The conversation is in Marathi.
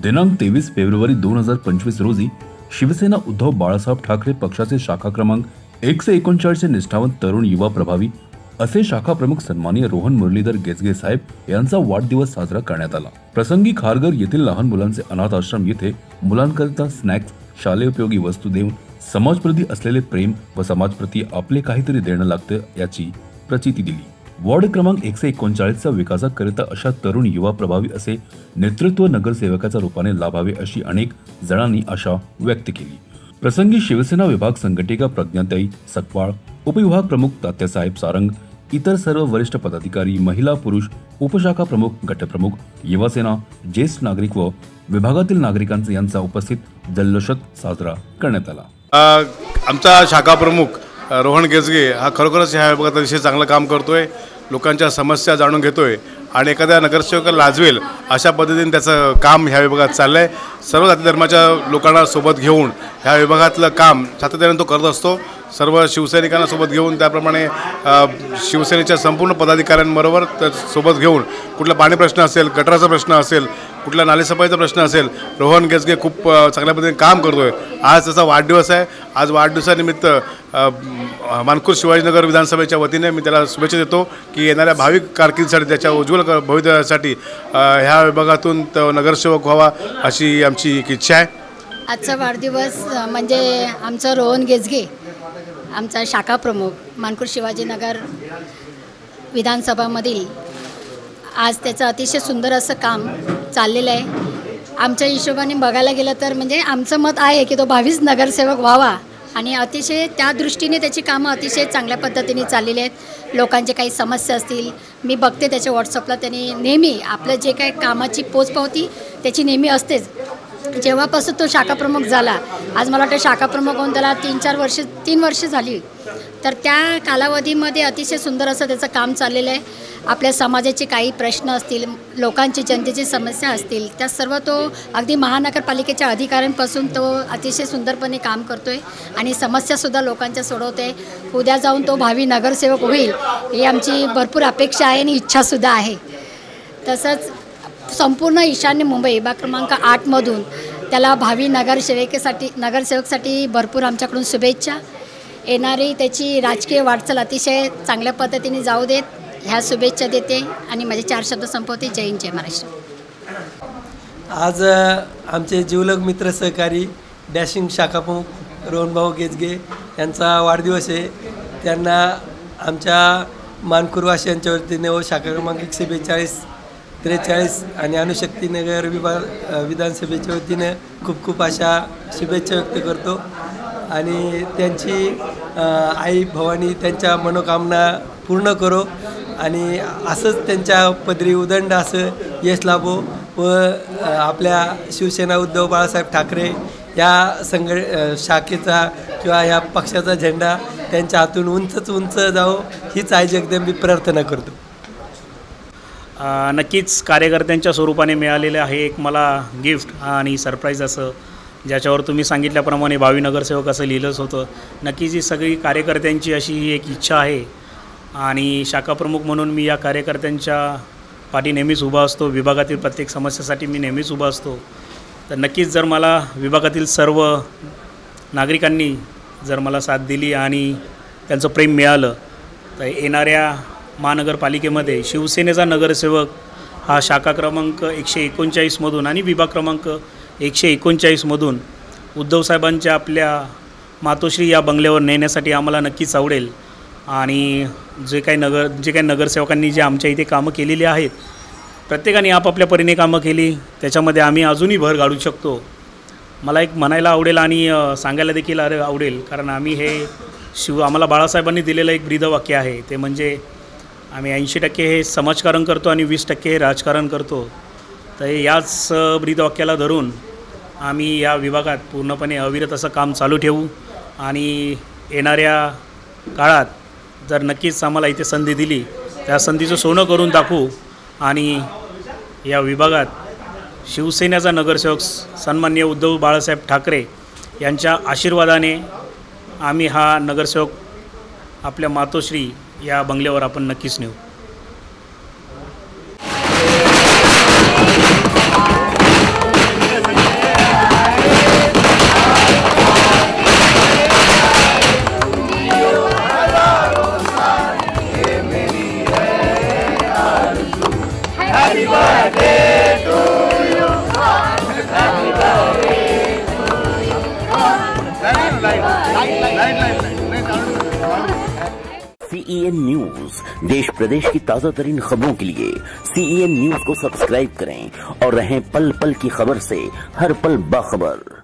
दिनांक 23 फेब्रुवारी 2025 रोजी शिवसेना उद्धव बाळासाहेब ठाकरे पक्षाचे शाखा क्रमांक 139 चे निष्ठावंत तरुण युवा प्रभावी असे शाखा प्रमुख सन्माननीय रोहन मुरलीधर गेजगे साहेब यांचा वाढदिवस साजरा करण्यात आला। प्रसंगी खारघर येथील लहान मुलांचे अनाथ आश्रम येथे मुलांकरिता स्नॅक्स, शालेय उपयोगी वस्तू देऊन समाजप्रती असलेले प्रेम व समाजप्रती आपले काहीतरी देणं लागतं याची प्रचिती दिली। वार्ड क्रमांक 139चा विकासाकरिता अशा तरुण युवा प्रभावी असे नेतृत्व नगरसेवकाच्या रूपाने लाभावे अशी अनेक जणांनी आशा व्यक्त केली। प्रसंगी शिवसेना विभाग संघटिका प्रज्ञाताई सकपाळ, उपविभाग प्रमुख तात्यासाहेब सारंग, इतर सर्व वरिष्ठ पदाधिकारी, महिला पुरुष, उपशाखा प्रमुख, गटप्रमुख, युवासेना, ज्येष्ठ नागरिक व विभागातील नागरिकांचा यांचा उपस्थित जल्लोषात साजरा करण्यात आला। आमचा शाखा प्रमुख रोहन गेजगे हा खरोखरच ह्या विभागात अतिशय चांगलं काम करतोय, लोकांच्या समस्या जाणून घेतोय आणि एखाद्या नगरसेवकाला लाजवेल अशा पद्धतीने त्याचं काम ह्या विभागात चाललंय। सर्व जाती धर्माच्या लोकांना सोबत घेऊन ह्या विभागातलं काम सातत्याने तो करत असतो। सर्व शिवसैनिकांना सोबत घेऊन त्याप्रमाणे शिवसेनेच्या संपूर्ण पदाधिकाऱ्यांबरोबर सोबत घेऊन कुठला पाणी प्रश्न असेल, गटाराचा प्रश्न असेल, कुठला नालेसफाईचा प्रश्न असेल, रोहन गेजगे खूप चांगल्या पद्धतीने काम करतोय। आज त्याचा वाढदिवस आहे। आज वाढदिवसानिमित्त मानखुर्द शिवाजीनगर विधानसभेच्या वतीने मी त्याला शुभेच्छा देतो की येणाऱ्या भावी कारकिर्दीसाठी, त्याच्या उज्ज्वल भवितव्यासाठी ह्या विभागातून तो नगरसेवक व्हावा अशी आमची एक इच्छा आहे। आजचा वाढदिवस म्हणजे आमचा रोहन गेजगे, आमचा शाखा प्रमुख मानखुर्द शिवाजीनगर विधानसभामधील आज त्याचं अतिशय सुंदर असं काम चाललेलं आहे। आमच्या हिशोबाने बघायला गेलं तर म्हणजे आमचं मत आहे की तो 22 नगरसेवक व्हावा आणि अतिशय त्या दृष्टीने त्याची कामं अतिशय चांगल्या पद्धतीने चाललेली आहेत। लोकांचे काही समस्या असतील, मी बघते त्याच्या व्हॉट्सअपला त्यांनी नेहमी आपलं जे काही कामाची पोचपावती त्याची नेहमी असतेच। जेव्हापासून तो शाखा प्रमुख झाला, आज मला वाटतं शाखा प्रमुख होऊन त्याला 3 वर्ष झाली, तर त्या कालावधीमध्ये अतिशय सुंदर असं त्याचं काम चाललेलं आहे। आपल्या समाजाचे काही प्रश्न असतील, लोकांची जनतेची समस्या असतील, त्या सर्व तो अगदी महानगरपालिकेच्या अधिकाऱ्यांपासून तो अतिशय सुंदरपणे काम करतोय आणि समस्यासुद्धा लोकांच्या सोडवते। उद्या जाऊन तो भावी नगरसेवक होईल ही आमची भरपूर अपेक्षा आहे आणि इच्छासुद्धा आहे। तसंच संपूर्ण ईशान्य मुंबई विभाग क्रमांक 8 मधून त्याला भावी नगरसेवकसाठी भरपूर आमच्याकडून शुभेच्छा। येणारी त्याची राजकीय वाटचाल अतिशय चांगल्या पद्धतीने जाऊ देत ह्या शुभेच्छा देते आणि माझे 4 शब्द संपवते। जय हिंद, जय महाराष्ट्र। आज आमचे जीवलग मित्र सहकारी डॅशिंग शाखा प्रमुख रोहनभाऊ गेजगे यांचा वाढदिवस आहे। त्यांना आमच्या मानखुर्दवासियांच्या वतीने व शाखा क्रमांक 142, 43 आणि अणुशक्तीनगर विधानसभेच्या वतीने खूप खूप अशा शुभेच्छा व्यक्त करतो आणि त्यांची आई भवानी त्यांच्या मनोकामना पूर्ण करो आणि असंच त्यांच्या पदरी उदंड असं यश लाभो व आपल्या शिवसेना उद्धव बाळासाहेब ठाकरे या शाखेचा किंवा या पक्षाचा झेंडा त्यांच्या हातून उंच जावो हीच आई जगदंबी प्रार्थना करतो। नक्कीच कार्यकर्त्यांच्या स्वरूपाने मिळालेले आहे एक मला गिफ्ट आणि सरप्राईज असं, ज्याच्यावर तुम्ही सांगितल्याप्रमाणे भावी नगरसेवक असं लिहिलंच होतं। नक्कीच ही सगळी कार्यकर्त्यांची अशी एक इच्छा आहे आणि शाखा प्रमुख म्हणून मी या कार्यकर्त्यांच्या पाठी नेहमीच उभा असतो। विभागातील प्रत्येक समस्येसाठी मी नेहमीच उभा असतो। तर नक्कीच जर मला विभागातील सर्व नागरिकांनी जर मला साथ दिली आणि त्यांचं प्रेम मिळालं तर येणाऱ्या महानगरपालिकेमध्ये शिवसेनेचा नगरसेवक हा शाखा क्रमांक 139 मधून आणि विभाग क्रमांक 139 मधून उद्धवसाहेबांच्या आपल्या मातोश्री या बंगल्यावर नेण्यासाठी आम्हाला नक्कीच आवडेल आणि जे काही नगरसेवकांनी जे आमच्या इथे कामं केलेली आहेत, प्रत्येकाने आपापल्या परीने कामं केली, त्याच्यामध्ये आम्ही अजूनही भर घालू शकतो। मला एक म्हणायला आवडेल आणि सांगायला देखील आवडेल, कारण आम्ही हे आम्हाला बाळासाहेबांनी दिलेलं एक ब्रीदवाक्य आहे, ते म्हणजे आम्ही 80% हे समाजकारण करतो आणि 20% हे राजकारण करतो। तर याच ब्रीदवाक्याला धरून आम्ही या विभागात पूर्णपणे अविरत असं काम चालू ठेवू आणि येणाऱ्या काळात जर नक्कीच आम्हाला इथे संधी दिली त्या संधीचं सोनं करून दाखवू आणि या विभागात शिवसेनेचा नगरसेवक सन्माननीय उद्धव बाळासाहेब ठाकरे यांच्या आशीर्वादाने आम्ही हा नगरसेवक आपल्या मातोश्री या बंगल्यावर आपण नक्कीच नेऊ. CEN न्यूज, देश प्रदेश की ताजा तरीन खबरों के लिए CEN न्यूज को सब्सक्राइब करें और रहें पल पल की खबर से हर पल बाखबर.